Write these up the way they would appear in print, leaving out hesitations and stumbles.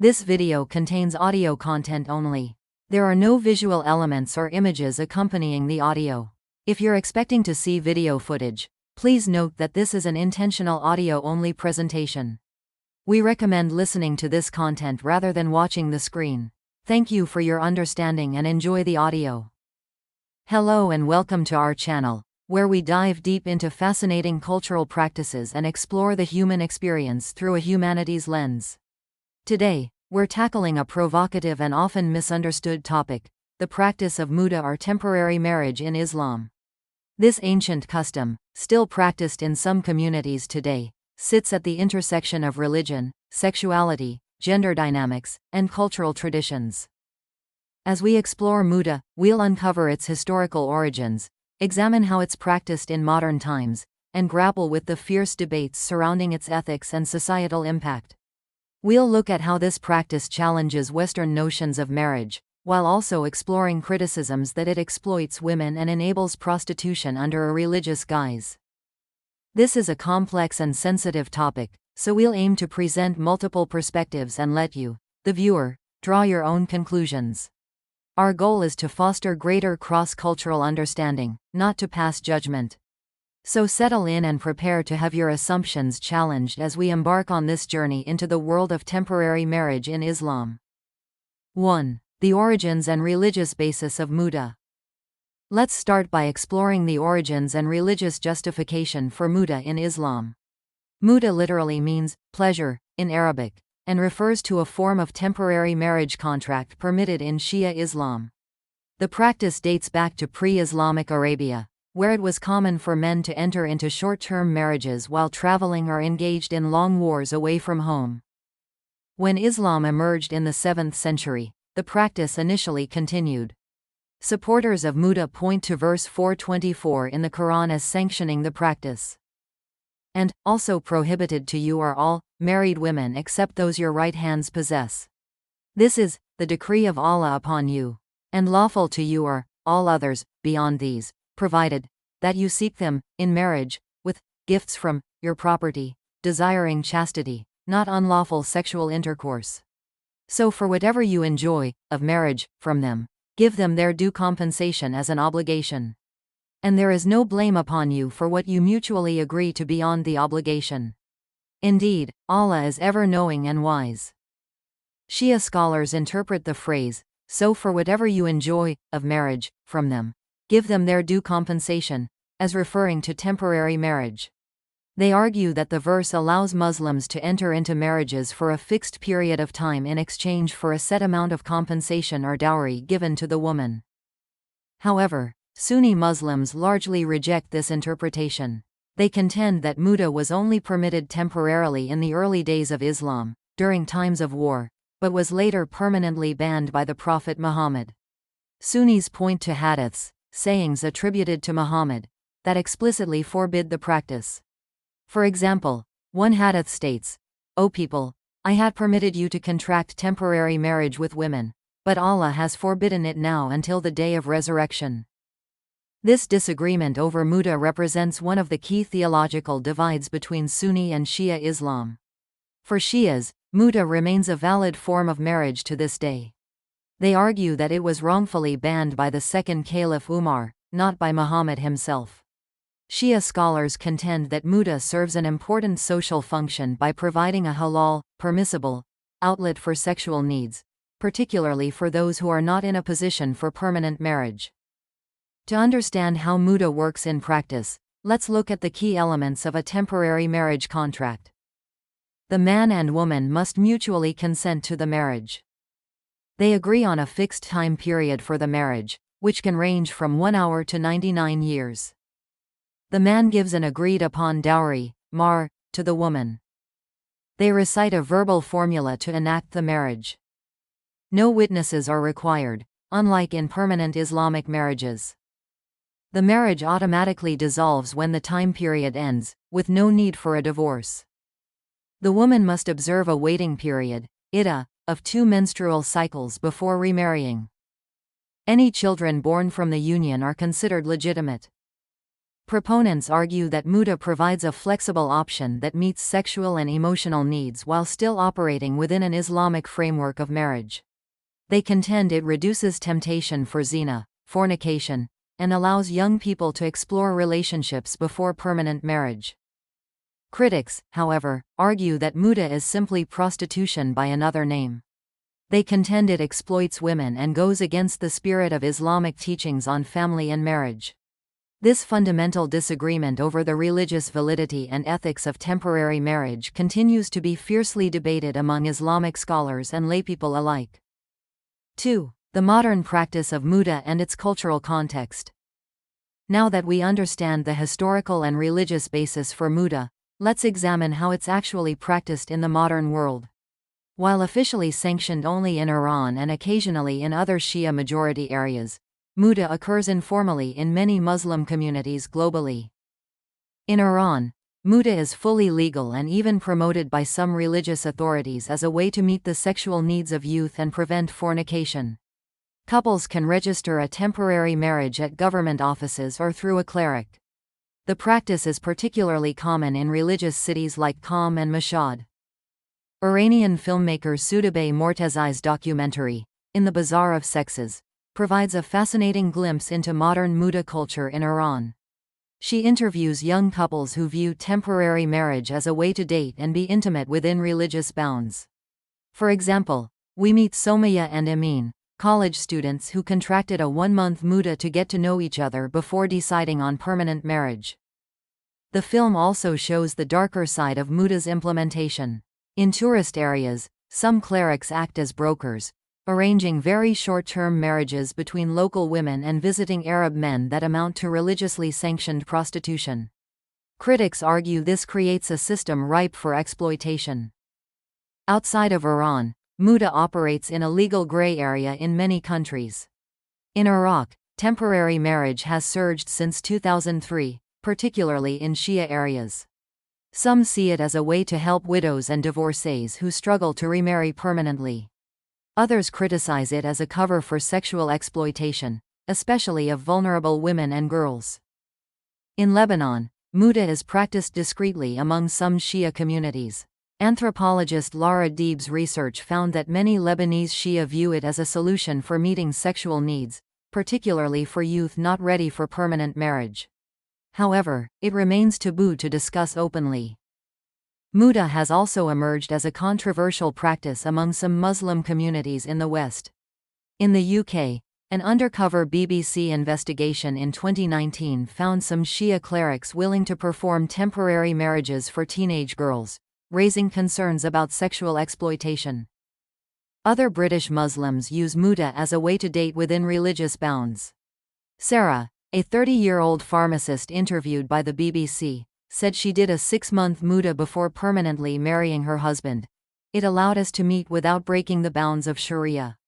This video contains audio content only. There are no visual elements or images accompanying the audio. If you're expecting to see video footage, please note that this is an intentional audio-only presentation. We recommend listening to this content rather than watching the screen. Thank you for your understanding and enjoy the audio. Hello and welcome to our channel, where we dive deep into fascinating cultural practices and explore the human experience through a humanities lens. Today, we're tackling a provocative and often misunderstood topic: the practice of Mut'ah, or temporary marriage in Islam. This ancient custom, still practiced in some communities today, sits at the intersection of religion, sexuality, gender dynamics, and cultural traditions. As we explore Mut'ah, we'll uncover its historical origins, examine how it's practiced in modern times, and grapple with the fierce debates surrounding its ethics and societal impact. We'll look at how this practice challenges Western notions of marriage, while also exploring criticisms that it exploits women and enables prostitution under a religious guise. This is a complex and sensitive topic, so we'll aim to present multiple perspectives and let you, the viewer, draw your own conclusions. Our goal is to foster greater cross-cultural understanding, not to pass judgment. So settle in and prepare to have your assumptions challenged as we embark on this journey into the world of temporary marriage in Islam. 1. The origins and religious basis of Mut'ah. Let's start by exploring the origins and religious justification for Mut'ah in Islam. Mut'ah literally means pleasure in Arabic, and refers to a form of temporary marriage contract permitted in Shia Islam. The practice dates back to pre-Islamic Arabia, where it was common for men to enter into short-term marriages while traveling or engaged in long wars away from home. When Islam emerged in the 7th century, the practice initially continued. Supporters of Mut'ah point to verse 424 in the Quran as sanctioning the practice. And, also prohibited to you are all married women except those your right hands possess. This is the decree of Allah upon you, and lawful to you are all others beyond these, provided that you seek them in marriage, with gifts from your property, desiring chastity, not unlawful sexual intercourse. So for whatever you enjoy of marriage from them, give them their due compensation as an obligation. And there is no blame upon you for what you mutually agree to beyond the obligation. Indeed, Allah is ever knowing and wise. Shia scholars interpret the phrase, so for whatever you enjoy of marriage from them, give them their due compensation, as referring to temporary marriage. They argue that the verse allows Muslims to enter into marriages for a fixed period of time in exchange for a set amount of compensation or dowry given to the woman. However, Sunni Muslims largely reject this interpretation. They contend that Mut'ah was only permitted temporarily in the early days of Islam, during times of war, but was later permanently banned by the Prophet Muhammad. Sunnis point to hadiths, sayings attributed to Muhammad, that explicitly forbid the practice. For example, one hadith states, "O people, I had permitted you to contract temporary marriage with women, but Allah has forbidden it now until the day of resurrection." This disagreement over Mut'ah represents one of the key theological divides between Sunni and Shia Islam. For Shias, Mut'ah remains a valid form of marriage to this day. They argue that it was wrongfully banned by the second Caliph Umar, not by Muhammad himself. Shia scholars contend that Mut'ah serves an important social function by providing a halal, permissible, outlet for sexual needs, particularly for those who are not in a position for permanent marriage. To understand how Mut'ah works in practice, let's look at the key elements of a temporary marriage contract. The man and woman must mutually consent to the marriage. They agree on a fixed time period for the marriage, which can range from 1 hour to 99 years. The man gives an agreed-upon dowry, mahr, to the woman. They recite a verbal formula to enact the marriage. No witnesses are required, unlike in permanent Islamic marriages. The marriage automatically dissolves when the time period ends, with no need for a divorce. The woman must observe a waiting period, iddah, of 2 menstrual cycles before remarrying. Any children born from the union are considered legitimate. Proponents argue that Mut'ah provides a flexible option that meets sexual and emotional needs while still operating within an Islamic framework of marriage. They contend it reduces temptation for zina, fornication, and allows young people to explore relationships before permanent marriage. Critics, however, argue that Mut'ah is simply prostitution by another name. They contend it exploits women and goes against the spirit of Islamic teachings on family and marriage. This fundamental disagreement over the religious validity and ethics of temporary marriage continues to be fiercely debated among Islamic scholars and laypeople alike. 2. The modern practice of Mut'ah and its cultural context. Now that we understand the historical and religious basis for Mut'ah, let's examine how it's actually practiced in the modern world. While officially sanctioned only in Iran and occasionally in other Shia-majority areas, Mut'ah occurs informally in many Muslim communities globally. In Iran, Mut'ah is fully legal and even promoted by some religious authorities as a way to meet the sexual needs of youth and prevent fornication. Couples can register a temporary marriage at government offices or through a cleric. The practice is particularly common in religious cities like Qom and Mashhad. Iranian filmmaker Soudabeh Mortazi's documentary, In the Bazaar of Sexes, provides a fascinating glimpse into modern Mut'ah culture in Iran. She interviews young couples who view temporary marriage as a way to date and be intimate within religious bounds. For example, we meet Somaya and Amin, college students who contracted a one-month Mut'ah to get to know each other before deciding on permanent marriage. The film also shows the darker side of Mut'ah's implementation. In tourist areas, some clerics act as brokers, arranging very short-term marriages between local women and visiting Arab men that amount to religiously sanctioned prostitution. Critics argue this creates a system ripe for exploitation. Outside of Iran, Mut'ah operates in a legal gray area in many countries. In Iraq, temporary marriage has surged since 2003, particularly in Shia areas. Some see it as a way to help widows and divorcees who struggle to remarry permanently. Others criticize it as a cover for sexual exploitation, especially of vulnerable women and girls. In Lebanon, Mut'ah is practiced discreetly among some Shia communities. Anthropologist Laura Deeb's research found that many Lebanese Shia view it as a solution for meeting sexual needs, particularly for youth not ready for permanent marriage. However, it remains taboo to discuss openly. Mut'ah has also emerged as a controversial practice among some Muslim communities in the West. In the UK, an undercover BBC investigation in 2019 found some Shia clerics willing to perform temporary marriages for teenage girls, raising concerns about sexual exploitation. Other British Muslims use Mut'ah as a way to date within religious bounds. Sarah, a 30-year-old pharmacist interviewed by the BBC, said she did a 6-month Mut'ah before permanently marrying her husband. It allowed us to meet without breaking the bounds of Sharia.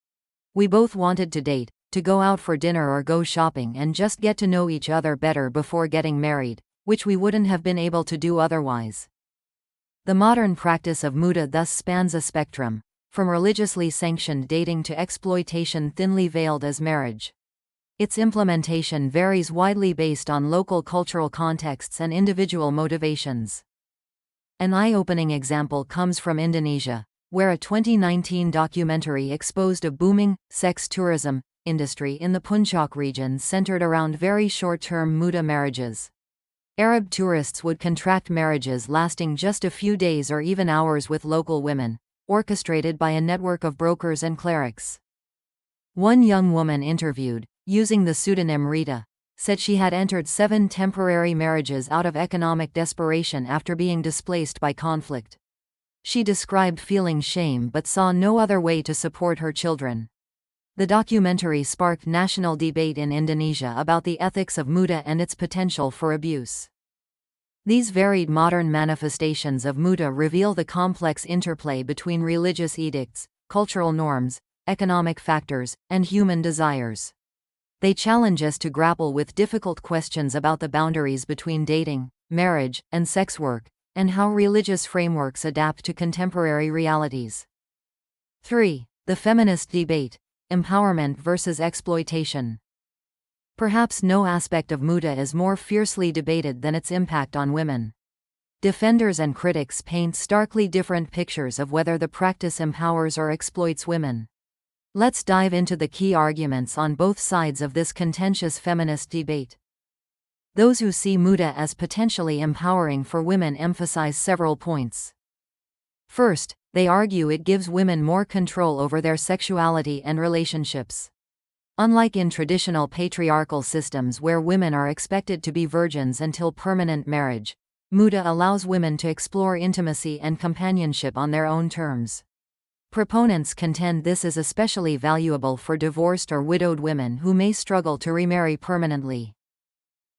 We both wanted to date, to go out for dinner or go shopping and just get to know each other better before getting married, which we wouldn't have been able to do otherwise. The modern practice of Mut'ah thus spans a spectrum, from religiously sanctioned dating to exploitation thinly veiled as marriage. Its implementation varies widely based on local cultural contexts and individual motivations. An eye-opening example comes from Indonesia, where a 2019 documentary exposed a booming sex tourism industry in the Puncak region centered around very short-term Mut'ah marriages. Arab tourists would contract marriages lasting just a few days or even hours with local women, orchestrated by a network of brokers and clerics. One young woman interviewed, using the pseudonym Rita, said she had entered 7 temporary marriages out of economic desperation after being displaced by conflict. She described feeling shame but saw no other way to support her children. The documentary sparked national debate in Indonesia about the ethics of Mut'ah and its potential for abuse. These varied modern manifestations of Mut'ah reveal the complex interplay between religious edicts, cultural norms, economic factors, and human desires. They challenge us to grapple with difficult questions about the boundaries between dating, marriage, and sex work, and how religious frameworks adapt to contemporary realities. 3. The Feminist Debate: Empowerment versus Exploitation. Perhaps no aspect of Mut'ah is more fiercely debated than its impact on women. Defenders and critics paint starkly different pictures of whether the practice empowers or exploits women. Let's dive into the key arguments on both sides of this contentious feminist debate. Those who see Mut'ah as potentially empowering for women emphasize several points. First, they argue it gives women more control over their sexuality and relationships. Unlike in traditional patriarchal systems where women are expected to be virgins until permanent marriage, Mut'ah allows women to explore intimacy and companionship on their own terms. Proponents contend this is especially valuable for divorced or widowed women who may struggle to remarry permanently.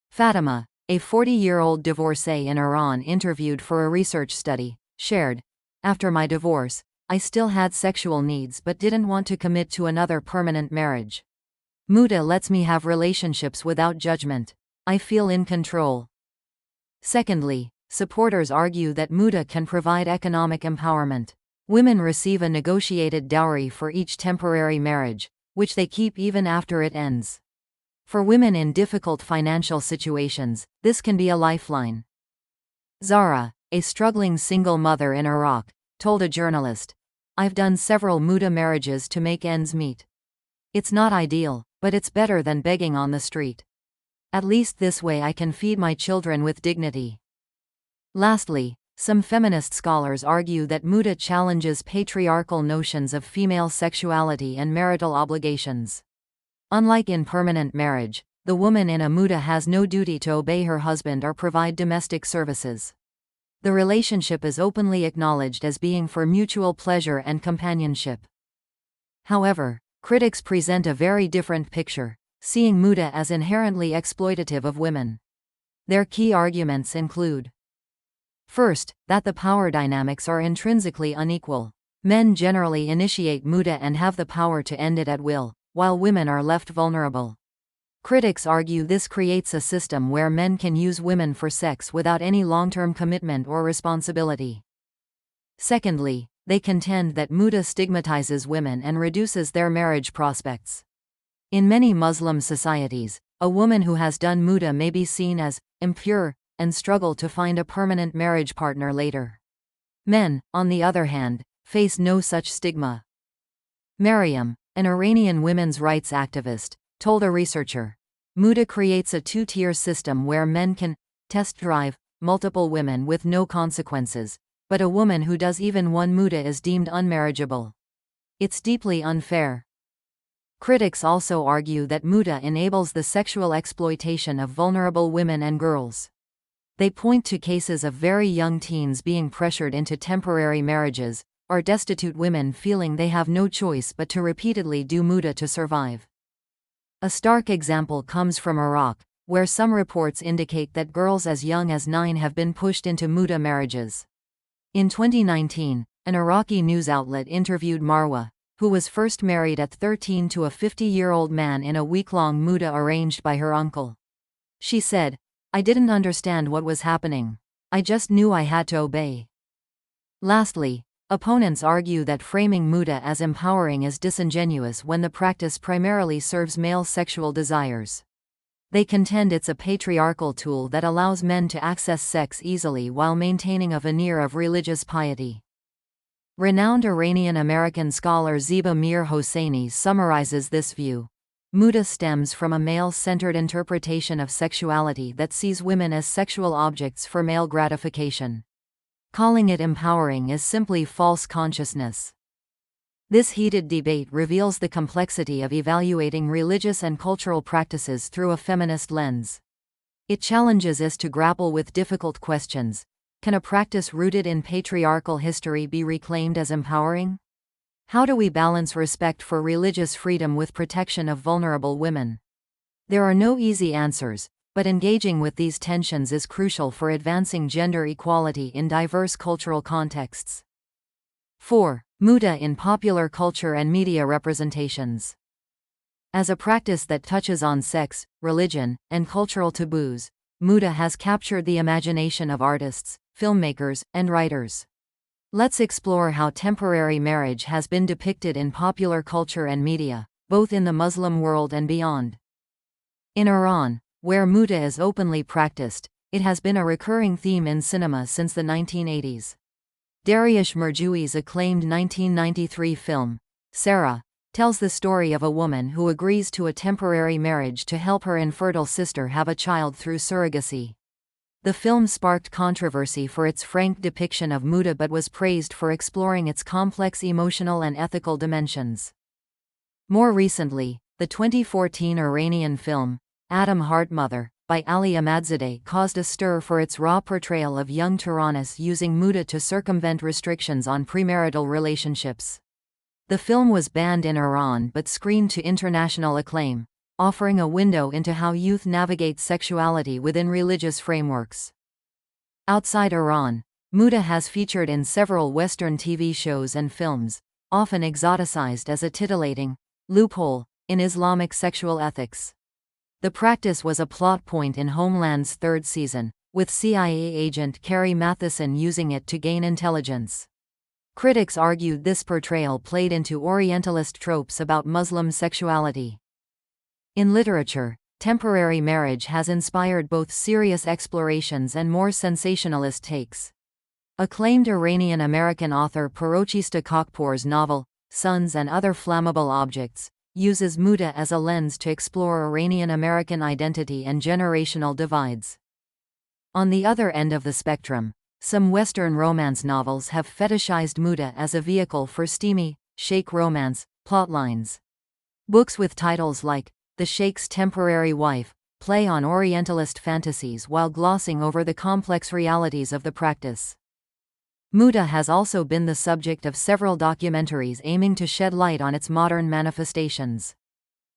Fatima, a 40-year-old divorcee in Iran interviewed for a research study, shared, "After my divorce, I still had sexual needs but didn't want to commit to another permanent marriage. Mut'ah lets me have relationships without judgment. I feel in control." Secondly, supporters argue that Mut'ah can provide economic empowerment. Women receive a negotiated dowry for each temporary marriage, which they keep even after it ends. For women in difficult financial situations, this can be a lifeline. Zara, a struggling single mother in Iraq, told a journalist, "I've done several Mut'ah marriages to make ends meet. It's not ideal, but it's better than begging on the street. At least this way I can feed my children with dignity." Lastly, some feminist scholars argue that Mut'ah challenges patriarchal notions of female sexuality and marital obligations. Unlike in permanent marriage, the woman in a Mut'ah has no duty to obey her husband or provide domestic services. The relationship is openly acknowledged as being for mutual pleasure and companionship. However, critics present a very different picture, seeing Mut'ah as inherently exploitative of women. Their key arguments include: first, that the power dynamics are intrinsically unequal. Men generally initiate Mut'ah and have the power to end it at will, while women are left vulnerable. Critics argue this creates a system where men can use women for sex without any long-term commitment or responsibility. Secondly, they contend that Mut'ah stigmatizes women and reduces their marriage prospects. In many Muslim societies, a woman who has done Mut'ah may be seen as impure and struggle to find a permanent marriage partner later. Men, on the other hand, face no such stigma. Mariam, an Iranian women's rights activist, told a researcher, "Mut'ah creates a two-tier system where men can test drive multiple women with no consequences, but a woman who does even one Mut'ah is deemed unmarriageable. It's deeply unfair." Critics also argue that Mut'ah enables the sexual exploitation of vulnerable women and girls. They point to cases of very young teens being pressured into temporary marriages, or destitute women feeling they have no choice but to repeatedly do Mut'ah to survive. A stark example comes from Iraq, where some reports indicate that girls as young as 9 have been pushed into Mut'ah marriages. In 2019, an Iraqi news outlet interviewed Marwa, who was first married at 13 to a 50-year-old man in a week-long Mut'ah arranged by her uncle. She said, "I didn't understand what was happening. I just knew I had to obey." Lastly, opponents argue that framing Mut'ah as empowering is disingenuous when the practice primarily serves male sexual desires. They contend it's a patriarchal tool that allows men to access sex easily while maintaining a veneer of religious piety. Renowned Iranian-American scholar Ziba Mir Hosseini summarizes this view. Mut'ah stems from a male-centered interpretation of sexuality that sees women as sexual objects for male gratification. Calling it empowering is simply false consciousness. This heated debate reveals the complexity of evaluating religious and cultural practices through a feminist lens. It challenges us to grapple with difficult questions. Can a practice rooted in patriarchal history be reclaimed as empowering? How do we balance respect for religious freedom with protection of vulnerable women? There are no easy answers, but engaging with these tensions is crucial for advancing gender equality in diverse cultural contexts. 4. Mut'ah in popular culture and media representations. As a practice that touches on sex, religion, and cultural taboos, Mut'ah has captured the imagination of artists, filmmakers, and writers. Let's explore how temporary marriage has been depicted in popular culture and media, both in the Muslim world and beyond. In Iran, where Mut'ah is openly practiced, it has been a recurring theme in cinema since the 1980s. Dariush Merjoui's acclaimed 1993 film, Sarah, tells the story of a woman who agrees to a temporary marriage to help her infertile sister have a child through surrogacy. The film sparked controversy for its frank depiction of Mut'ah but was praised for exploring its complex emotional and ethical dimensions. More recently, the 2014 Iranian film, Adam Heart Mother, by Ali Ahmadzadeh caused a stir for its raw portrayal of young Tyrannis using Mut'ah to circumvent restrictions on premarital relationships. The film was banned in Iran but screened to international acclaim, offering a window into how youth navigate sexuality within religious frameworks. Outside Iran, Mut'ah has featured in several Western TV shows and films, often exoticized as a titillating loophole in Islamic sexual ethics. The practice was a plot point in Homeland's third season, with CIA agent Carrie Mathison using it to gain intelligence. Critics argued this portrayal played into Orientalist tropes about Muslim sexuality. In literature, temporary marriage has inspired both serious explorations and more sensationalist takes. Acclaimed Iranian-American author Parochista Kakpour's novel, Sons and Other Flammable Objects, uses Mut'ah as a lens to explore Iranian-American identity and generational divides. On the other end of the spectrum, some Western romance novels have fetishized Mut'ah as a vehicle for steamy, sheikh romance plotlines. Books with titles like The Sheikh's Temporary Wife play on Orientalist fantasies while glossing over the complex realities of the practice. Mut'ah has also been the subject of several documentaries aiming to shed light on its modern manifestations.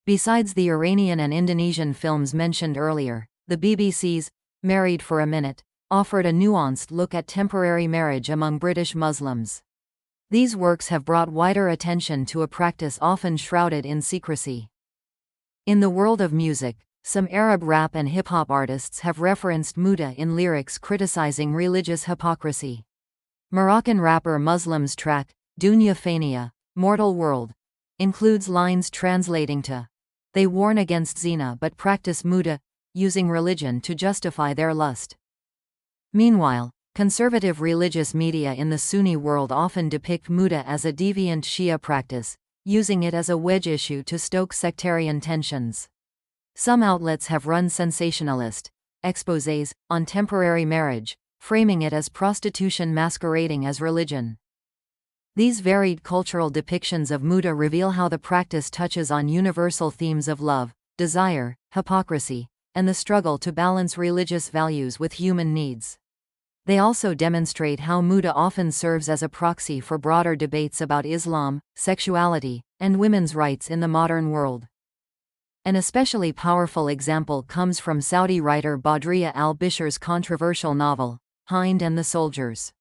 Besides the Iranian and Indonesian films mentioned earlier, the BBC's Married for a Minute offered a nuanced look at temporary marriage among British Muslims. These works have brought wider attention to a practice often shrouded in secrecy. In the world of music, some Arab rap and hip-hop artists have referenced Mut'ah in lyrics criticizing religious hypocrisy. Moroccan rapper Muslim's track, Dunya Fania, Mortal World, includes lines translating to, "They warn against zina but practice Mut'ah, using religion to justify their lust." Meanwhile, conservative religious media in the Sunni world often depict Mut'ah as a deviant Shia practice, using it as a wedge issue to stoke sectarian tensions. Some outlets have run sensationalist exposés on temporary marriage, framing it as prostitution masquerading as religion. These varied cultural depictions of Mut'ah reveal how the practice touches on universal themes of love, desire, hypocrisy, and the struggle to balance religious values with human needs. They also demonstrate how Mut'ah often serves as a proxy for broader debates about Islam, sexuality, and women's rights in the modern world. An especially powerful example comes from Saudi writer Badriya al-Bishr's controversial novel, Hind and the Soldiers.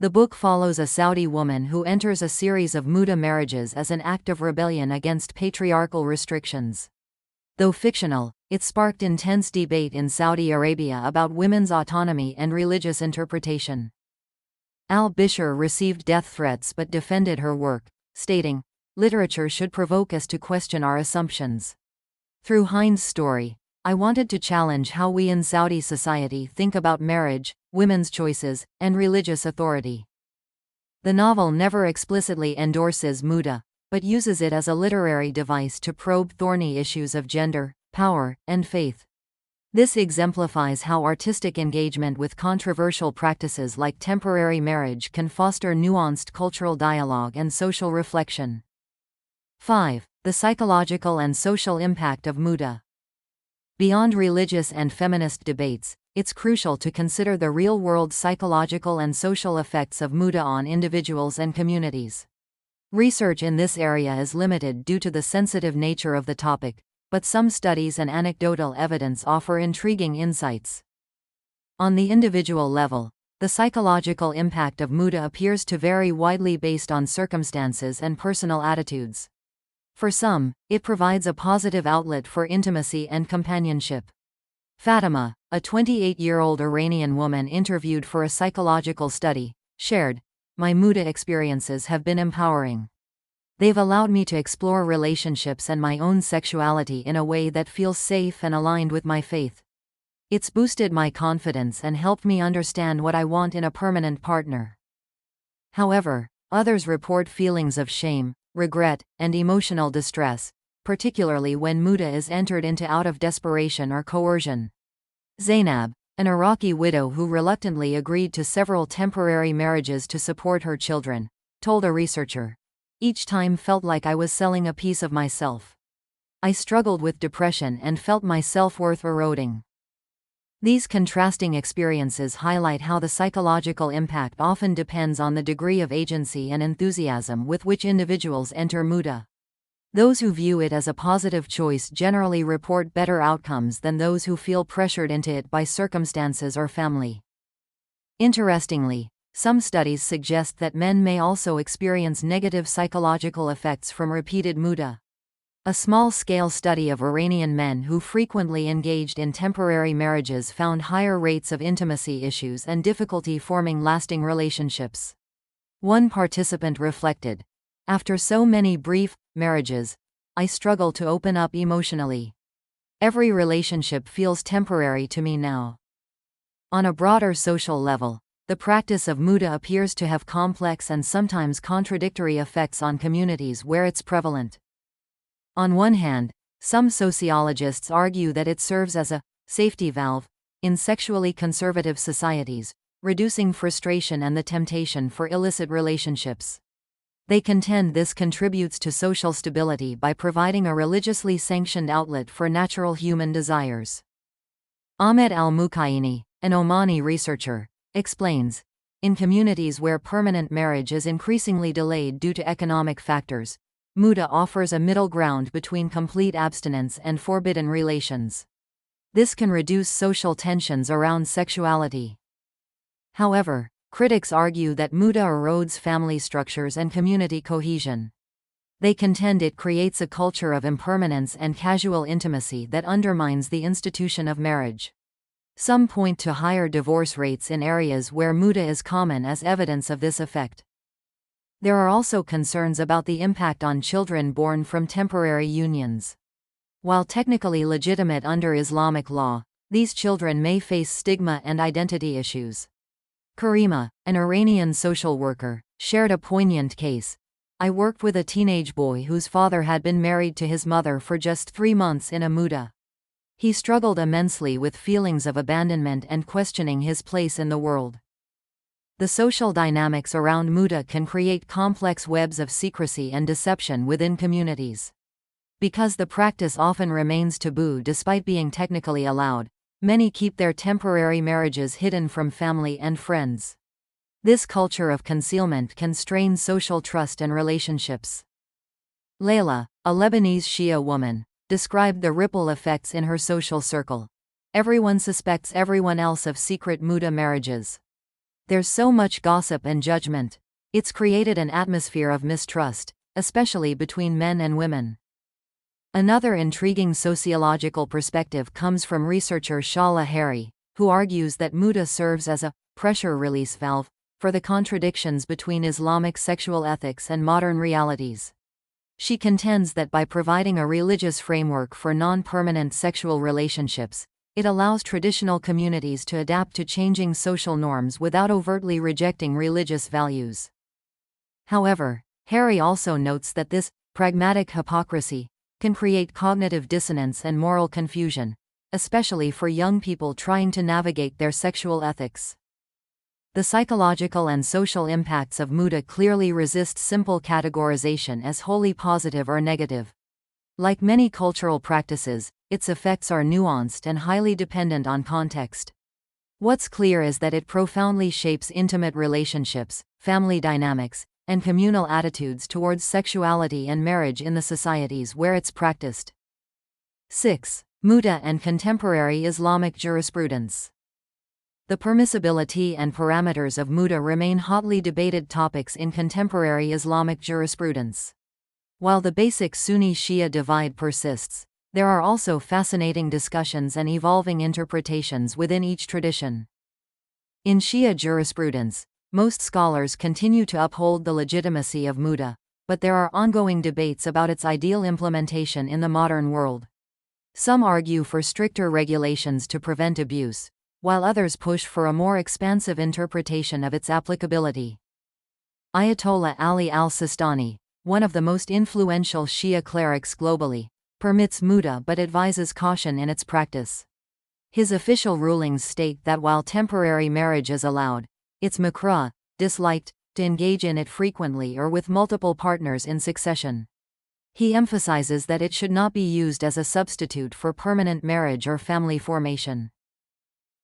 The book follows a Saudi woman who enters a series of Mut'ah marriages as an act of rebellion against patriarchal restrictions. Though fictional, it sparked intense debate in Saudi Arabia about women's autonomy and religious interpretation. Al-Bishr received death threats but defended her work, stating, "Literature should provoke us to question our assumptions." Through Hind's story, I wanted to challenge how we in Saudi society think about marriage, women's choices, and religious authority. The novel never explicitly endorses Mut'ah, but uses it as a literary device to probe thorny issues of gender, power, and faith. This exemplifies how artistic engagement with controversial practices like temporary marriage can foster nuanced cultural dialogue and social reflection. 5. The psychological and social impact of Mut'ah. Beyond religious and feminist debates, it's crucial to consider the real-world psychological and social effects of Mut'ah on individuals and communities. Research in this area is limited due to the sensitive nature of the topic, but some studies and anecdotal evidence offer intriguing insights. On the individual level, the psychological impact of Mut'ah appears to vary widely based on circumstances and personal attitudes. For some, it provides a positive outlet for intimacy and companionship. Fatima, a 28-year-old Iranian woman interviewed for a psychological study, shared, "My Mut'ah experiences have been empowering. They've allowed me to explore relationships and my own sexuality in a way that feels safe and aligned with my faith. It's boosted my confidence and helped me understand what I want in a permanent partner. However, others report feelings of shame, regret, and emotional distress, particularly when Mut'ah is entered into out of desperation or coercion. Zainab, an Iraqi widow who reluctantly agreed to several temporary marriages to support her children, told a researcher, "Each time felt like I was selling a piece of myself. I struggled with depression and felt my self-worth eroding." These contrasting experiences highlight how the psychological impact often depends on the degree of agency and enthusiasm with which individuals enter Mut'ah. Those who view it as a positive choice generally report better outcomes than those who feel pressured into it by circumstances or family. Interestingly, some studies suggest that men may also experience negative psychological effects from repeated Mut'ah. A small-scale study of Iranian men who frequently engaged in temporary marriages found higher rates of intimacy issues and difficulty forming lasting relationships. One participant reflected, "After so many brief marriages, I struggle to open up emotionally. Every relationship feels temporary to me now." On a broader social level, the practice of Mut'ah appears to have complex and sometimes contradictory effects on communities where it's prevalent. On one hand, some sociologists argue that it serves as a safety valve in sexually conservative societies, reducing frustration and the temptation for illicit relationships. They contend this contributes to social stability by providing a religiously sanctioned outlet for natural human desires. Ahmed al-Mukaini, an Omani researcher, explains, "In communities where permanent marriage is increasingly delayed due to economic factors, Mut'ah offers a middle ground between complete abstinence and forbidden relations. This can reduce social tensions around sexuality." However, critics argue that Mut'ah erodes family structures and community cohesion. They contend it creates a culture of impermanence and casual intimacy that undermines the institution of marriage. Some point to higher divorce rates in areas where Mut'ah is common as evidence of this effect. There are also concerns about the impact on children born from temporary unions. While technically legitimate under Islamic law, these children may face stigma and identity issues. Karima, an Iranian social worker, shared a poignant case. "I worked with a teenage boy whose father had been married to his mother for just 3 months in a Mut'ah. He struggled immensely with feelings of abandonment and questioning his place in the world." The social dynamics around Mut'ah can create complex webs of secrecy and deception within communities. Because the practice often remains taboo despite being technically allowed, many keep their temporary marriages hidden from family and friends. This culture of concealment can strain social trust and relationships. Layla, a Lebanese Shia woman, described the ripple effects in her social circle. "Everyone suspects everyone else of secret Mut'ah marriages. There's so much gossip and judgment. It's created an atmosphere of mistrust, especially between men and women." Another intriguing sociological perspective comes from researcher Shala Harry, who argues that Mut'ah serves as a pressure release valve for the contradictions between Islamic sexual ethics and modern realities. She contends that by providing a religious framework for non-permanent sexual relationships, it allows traditional communities to adapt to changing social norms without overtly rejecting religious values. However, Harry also notes that this pragmatic hypocrisy can create cognitive dissonance and moral confusion, especially for young people trying to navigate their sexual ethics. The psychological and social impacts of Mut'ah clearly resist simple categorization as wholly positive or negative. Like many cultural practices, its effects are nuanced and highly dependent on context. What's clear is that it profoundly shapes intimate relationships, family dynamics, and communal attitudes towards sexuality and marriage in the societies where it's practiced. 6. Mut'ah and contemporary Islamic jurisprudence. The permissibility and parameters of Mut'ah remain hotly debated topics in contemporary Islamic jurisprudence. While the basic Sunni-Shia divide persists, there are also fascinating discussions and evolving interpretations within each tradition. In Shia jurisprudence, most scholars continue to uphold the legitimacy of Mut'ah, but there are ongoing debates about its ideal implementation in the modern world. Some argue for stricter regulations to prevent abuse, while others push for a more expansive interpretation of its applicability. Ayatollah Ali al-Sistani, one of the most influential Shia clerics globally, permits Mut'ah but advises caution in its practice. His official rulings state that while temporary marriage is allowed, it's makruh, disliked, to engage in it frequently or with multiple partners in succession. He emphasizes that it should not be used as a substitute for permanent marriage or family formation.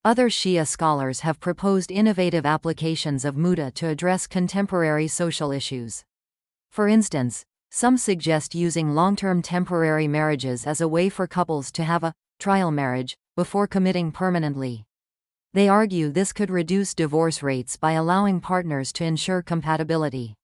Other Shia scholars have proposed innovative applications of Mut'ah to address contemporary social issues. For instance, some suggest using long-term temporary marriages as a way for couples to have a trial marriage before committing permanently. They argue this could reduce divorce rates by allowing partners to ensure compatibility.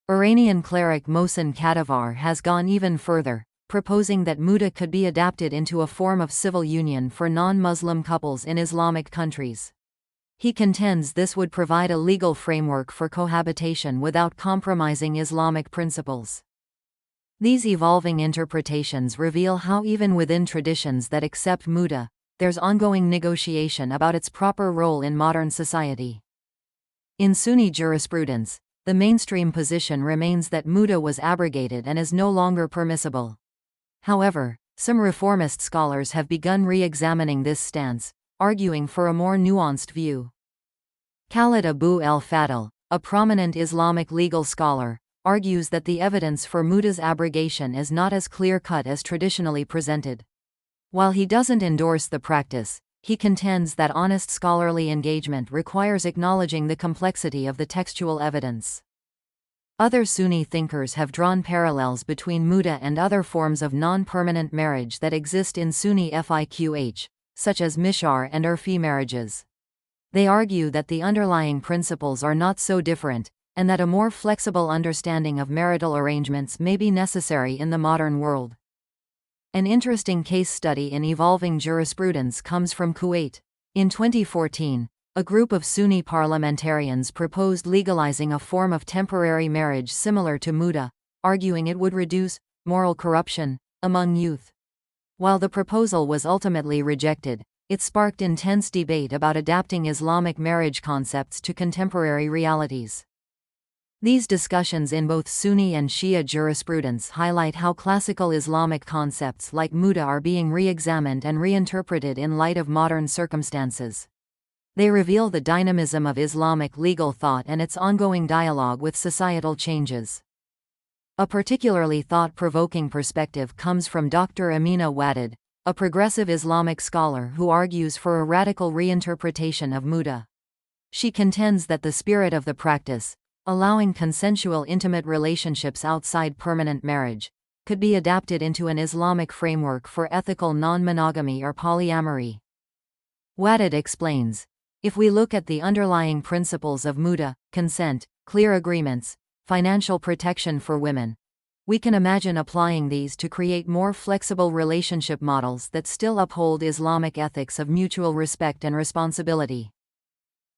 Iranian cleric Mohsen Kadivar has gone even further, proposing that Mut'ah could be adapted into a form of civil union for non-Muslim couples in Islamic countries. He contends this would provide a legal framework for cohabitation without compromising Islamic principles. These evolving interpretations reveal how even within traditions that accept Mut'ah, there's ongoing negotiation about its proper role in modern society. In Sunni jurisprudence, the mainstream position remains that Mut'ah was abrogated and is no longer permissible. However, some reformist scholars have begun re-examining this stance, arguing for a more nuanced view. Khalid Abu el-Fadl, a prominent Islamic legal scholar, argues that the evidence for Mut'ah's abrogation is not as clear-cut as traditionally presented. While he doesn't endorse the practice, he contends that honest scholarly engagement requires acknowledging the complexity of the textual evidence. Other Sunni thinkers have drawn parallels between Mut'ah and other forms of non-permanent marriage that exist in Sunni fiqh, such as mishar and urfi marriages. They argue that the underlying principles are not so different, and that a more flexible understanding of marital arrangements may be necessary in the modern world. An interesting case study in evolving jurisprudence comes from Kuwait. In 2014, a group of Sunni parliamentarians proposed legalizing a form of temporary marriage similar to Mut'ah, arguing it would reduce moral corruption among youth. While the proposal was ultimately rejected, it sparked intense debate about adapting Islamic marriage concepts to contemporary realities. These discussions in both Sunni and Shia jurisprudence highlight how classical Islamic concepts like Mut'ah are being re-examined and reinterpreted in light of modern circumstances. They reveal the dynamism of Islamic legal thought and its ongoing dialogue with societal changes. A particularly thought-provoking perspective comes from Dr. Amina Wadid, a progressive Islamic scholar who argues for a radical reinterpretation of Mut'ah. She contends that the spirit of the practice, allowing consensual intimate relationships outside permanent marriage, could be adapted into an Islamic framework for ethical non-monogamy or polyamory. Wadid explains, if we look at the underlying principles of Mut'ah, consent, clear agreements, financial protection for women, we can imagine applying these to create more flexible relationship models that still uphold Islamic ethics of mutual respect and responsibility.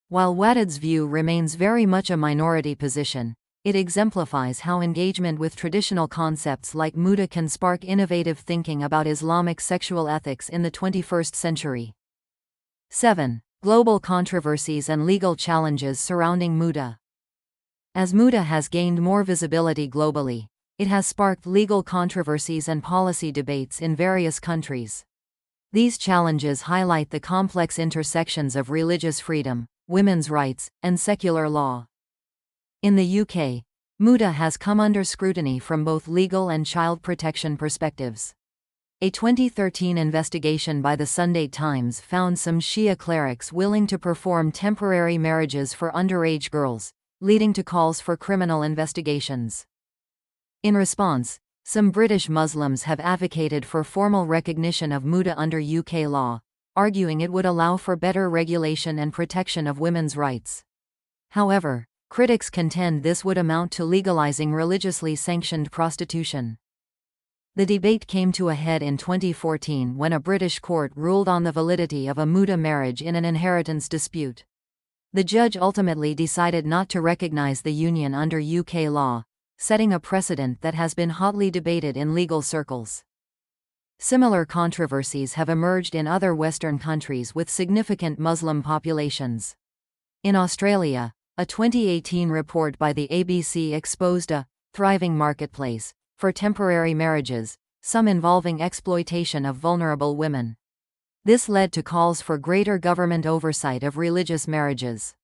While Wadid's view remains very much a minority position, it exemplifies how engagement with traditional concepts like Mut'ah can spark innovative thinking about Islamic sexual ethics in the 21st century. 7. Global controversies and legal challenges surrounding Mut'ah. As Mut'ah has gained more visibility globally, it has sparked legal controversies and policy debates in various countries. These challenges highlight the complex intersections of religious freedom, women's rights, and secular law. In the UK, Mut'ah has come under scrutiny from both legal and child protection perspectives. A 2013 investigation by the Sunday Times found some Shia clerics willing to perform temporary marriages for underage girls, leading to calls for criminal investigations. In response, some British Muslims have advocated for formal recognition of Mut'ah under UK law, arguing it would allow for better regulation and protection of women's rights. However, critics contend this would amount to legalizing religiously sanctioned prostitution. The debate came to a head in 2014 when a British court ruled on the validity of a Mut'ah marriage in an inheritance dispute. The judge ultimately decided not to recognize the union under UK law, setting a precedent that has been hotly debated in legal circles. Similar controversies have emerged in other Western countries with significant Muslim populations. In Australia, a 2018 report by the ABC exposed a thriving marketplace for temporary marriages, some involving exploitation of vulnerable women. This led to calls for greater government oversight of religious marriages.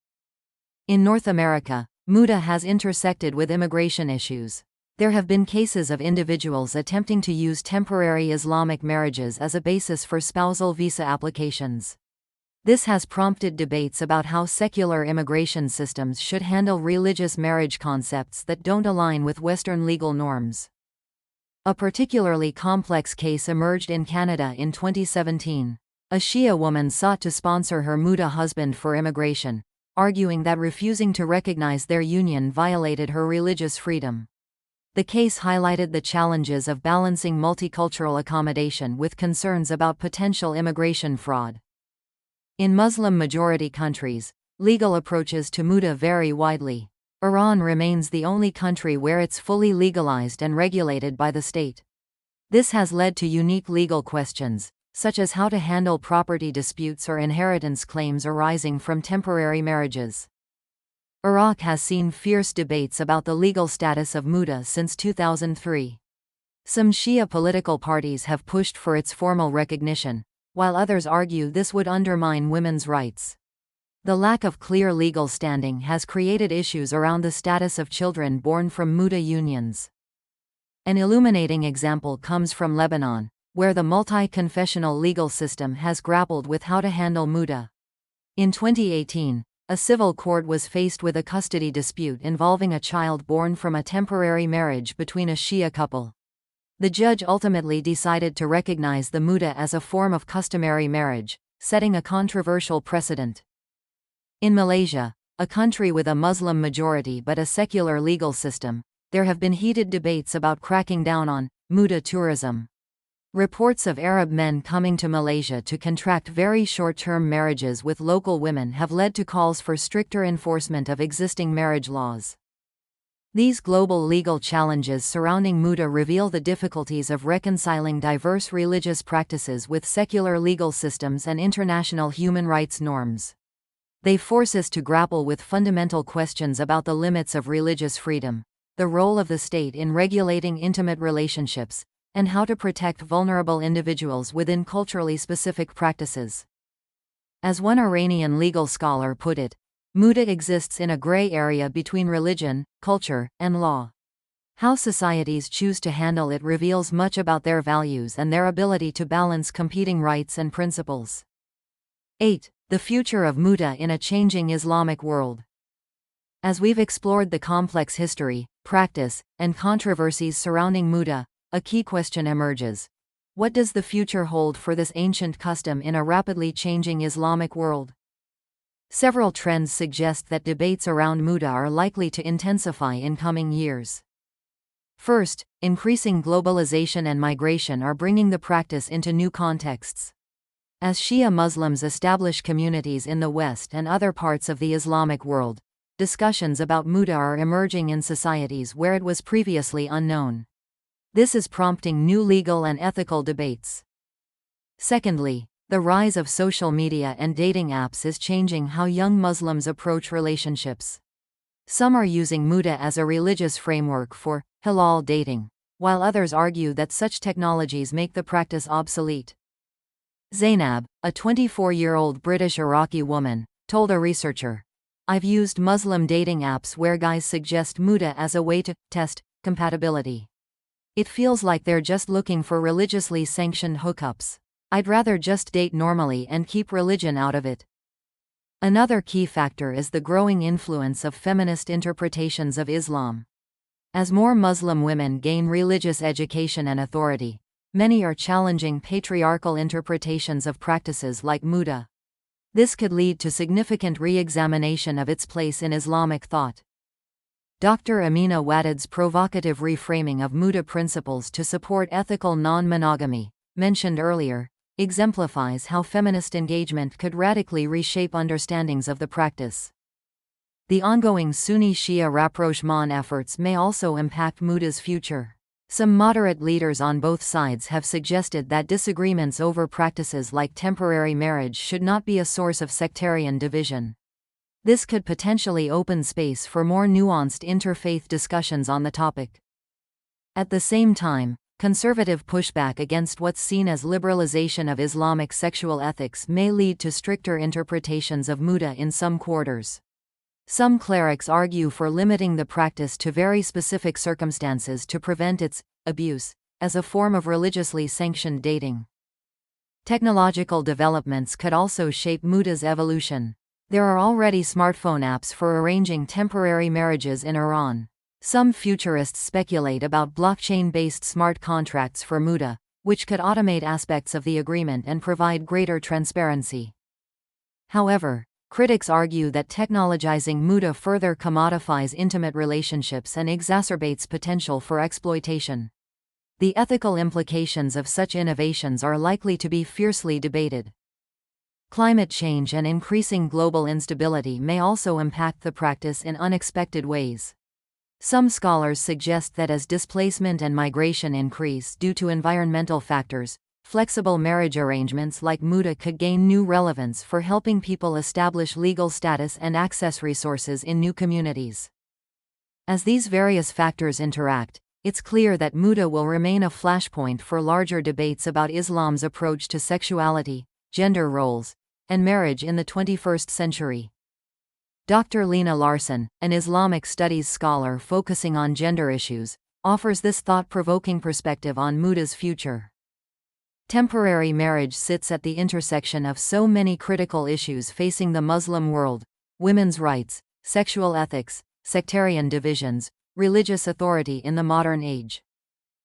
In North America, Mut'ah has intersected with immigration issues. There have been cases of individuals attempting to use temporary Islamic marriages as a basis for spousal visa applications. This has prompted debates about how secular immigration systems should handle religious marriage concepts that don't align with Western legal norms. A particularly complex case emerged in Canada in 2017. A Shia woman sought to sponsor her Mut'ah husband for immigration, arguing that refusing to recognize their union violated her religious freedom. The case highlighted the challenges of balancing multicultural accommodation with concerns about potential immigration fraud. In Muslim-majority countries, legal approaches to Mut'ah vary widely. Iran remains the only country where it's fully legalized and regulated by the state. This has led to unique legal questions, such as how to handle property disputes or inheritance claims arising from temporary marriages. Iraq has seen fierce debates about the legal status of Mut'ah since 2003. Some Shia political parties have pushed for its formal recognition, while others argue this would undermine women's rights. The lack of clear legal standing has created issues around the status of children born from Mut'ah unions. An illuminating example comes from Lebanon, where the multi-confessional legal system has grappled with how to handle Mut'ah. In 2018, a civil court was faced with a custody dispute involving a child born from a temporary marriage between a Shia couple. The judge ultimately decided to recognize the Mut'ah as a form of customary marriage, setting a controversial precedent. In Malaysia, a country with a Muslim majority but a secular legal system, there have been heated debates about cracking down on Mut'ah tourism. Reports of Arab men coming to Malaysia to contract very short-term marriages with local women have led to calls for stricter enforcement of existing marriage laws. These global legal challenges surrounding Mut'ah reveal the difficulties of reconciling diverse religious practices with secular legal systems and international human rights norms. They force us to grapple with fundamental questions about the limits of religious freedom, the role of the state in regulating intimate relationships, and how to protect vulnerable individuals within culturally specific practices. As one Iranian legal scholar put it, Mut'ah exists in a gray area between religion, culture, and law. How societies choose to handle it reveals much about their values and their ability to balance competing rights and principles. 8. The future of Mut'ah in a changing Islamic world. As we've explored the complex history, practice, and controversies surrounding Mut'ah, a key question emerges. What does the future hold for this ancient custom in a rapidly changing Islamic world? Several trends suggest that debates around Mut'ah are likely to intensify in coming years. First, increasing globalization and migration are bringing the practice into new contexts. As Shia Muslims establish communities in the West and other parts of the Islamic world, discussions about Mut'ah are emerging in societies where it was previously unknown. This is prompting new legal and ethical debates. Secondly, the rise of social media and dating apps is changing how young Muslims approach relationships. Some are using Mut'ah as a religious framework for halal dating, while others argue that such technologies make the practice obsolete. Zainab, a 24-year-old British-Iraqi woman, told a researcher, "I've used Muslim dating apps where guys suggest Mut'ah as a way to test compatibility. It feels like they're just looking for religiously sanctioned hookups. I'd rather just date normally and keep religion out of it." Another key factor is the growing influence of feminist interpretations of Islam. As more Muslim women gain religious education and authority, many are challenging patriarchal interpretations of practices like Mut'ah. This could lead to significant re-examination of its place in Islamic thought. Dr. Amina Wadud's provocative reframing of Mut'ah principles to support ethical non-monogamy, mentioned earlier, exemplifies how feminist engagement could radically reshape understandings of the practice. The ongoing Sunni-Shia rapprochement efforts may also impact Mut'ah's future. Some moderate leaders on both sides have suggested that disagreements over practices like temporary marriage should not be a source of sectarian division. This could potentially open space for more nuanced interfaith discussions on the topic. At the same time, conservative pushback against what's seen as liberalization of Islamic sexual ethics may lead to stricter interpretations of Mut'ah in some quarters. Some clerics argue for limiting the practice to very specific circumstances to prevent its abuse as a form of religiously sanctioned dating. Technological developments could also shape Mut'ah's evolution. There are already smartphone apps for arranging temporary marriages in Iran. Some futurists speculate about blockchain-based smart contracts for Mut'ah, which could automate aspects of the agreement and provide greater transparency. However, critics argue that technologizing Mut'ah further commodifies intimate relationships and exacerbates potential for exploitation. The ethical implications of such innovations are likely to be fiercely debated. Climate change and increasing global instability may also impact the practice in unexpected ways. Some scholars suggest that as displacement and migration increase due to environmental factors, flexible marriage arrangements like Mut'ah could gain new relevance for helping people establish legal status and access resources in new communities. As these various factors interact, it's clear that Mut'ah will remain a flashpoint for larger debates about Islam's approach to sexuality, gender roles, and marriage in the 21st century. Dr. Lena Larson, an Islamic studies scholar focusing on gender issues, offers this thought-provoking perspective on Mut'ah's future. Temporary marriage sits at the intersection of so many critical issues facing the Muslim world: women's rights, sexual ethics, sectarian divisions, religious authority in the modern age.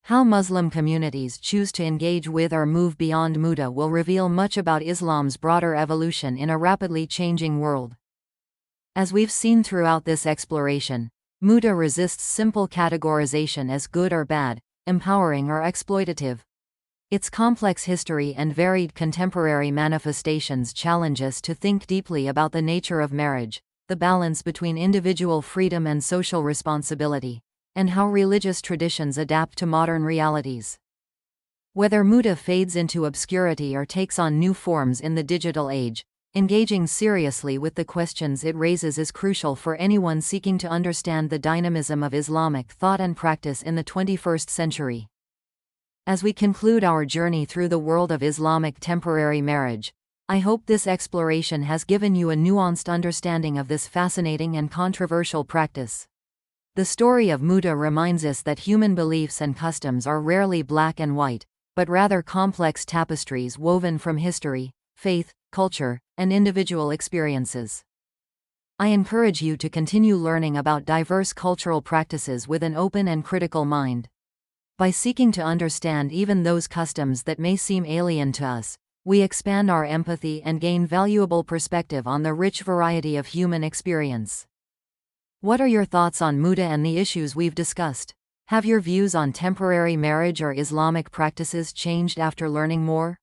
How Muslim communities choose to engage with or move beyond Mut'ah will reveal much about Islam's broader evolution in a rapidly changing world. As we've seen throughout this exploration, Mut'ah resists simple categorization as good or bad, empowering or exploitative. Its complex history and varied contemporary manifestations challenge us to think deeply about the nature of marriage, the balance between individual freedom and social responsibility, and how religious traditions adapt to modern realities. Whether Mut'ah fades into obscurity or takes on new forms in the digital age, engaging seriously with the questions it raises is crucial for anyone seeking to understand the dynamism of Islamic thought and practice in the 21st century. As we conclude our journey through the world of Islamic temporary marriage, I hope this exploration has given you a nuanced understanding of this fascinating and controversial practice. The story of Mut'ah reminds us that human beliefs and customs are rarely black and white, but rather complex tapestries woven from history, faith, culture, and individual experiences. I encourage you to continue learning about diverse cultural practices with an open and critical mind. By seeking to understand even those customs that may seem alien to us, we expand our empathy and gain valuable perspective on the rich variety of human experience. What are your thoughts on Mut'ah and the issues we've discussed? Have your views on temporary marriage or Islamic practices changed after learning more?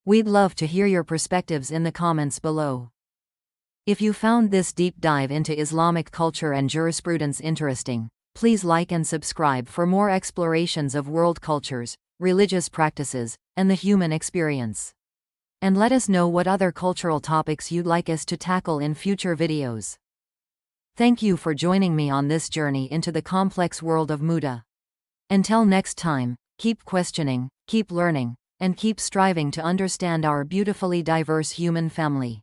We'd love to hear your perspectives in the comments below. If you found this deep dive into Islamic culture and jurisprudence interesting, please like and subscribe for more explorations of world cultures, religious practices, and the human experience. And let us know what other cultural topics you'd like us to tackle in future videos. Thank you for joining me on this journey into the complex world of Mut'ah. Until next time, keep questioning, keep learning, and keep striving to understand our beautifully diverse human family.